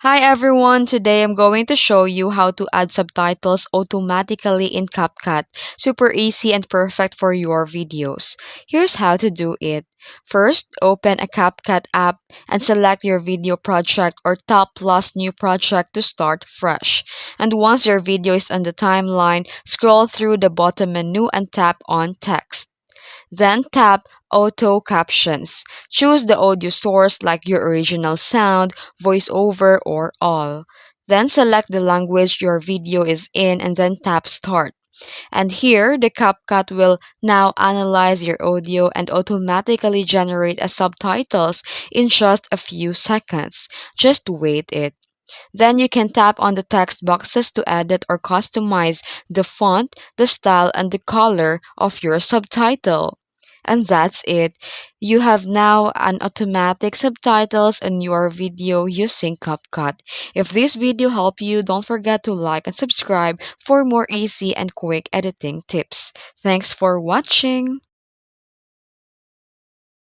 Hi everyone, today I'm going to show you how to add subtitles automatically in CapCut. Super easy and perfect for your videos. Here's how to do it. First, open a CapCut app and select your video project or tap plus new project to start fresh. And once your video is on the timeline, scroll through the bottom menu and tap on text. Then tap Auto Captions. Choose the audio source like your original sound, voiceover, or all. Then select the language your video is in and then tap Start. And here, the CapCut will now analyze your audio and automatically generate a subtitles in just a few seconds. Just wait it. Then you can tap on the text boxes to edit or customize the font, the style, and the color of your subtitle. And that's it. You have now an automatic subtitles in your video using CapCut. If this video helped you, don't forget to like and subscribe for more easy and quick editing tips. Thanks for watching.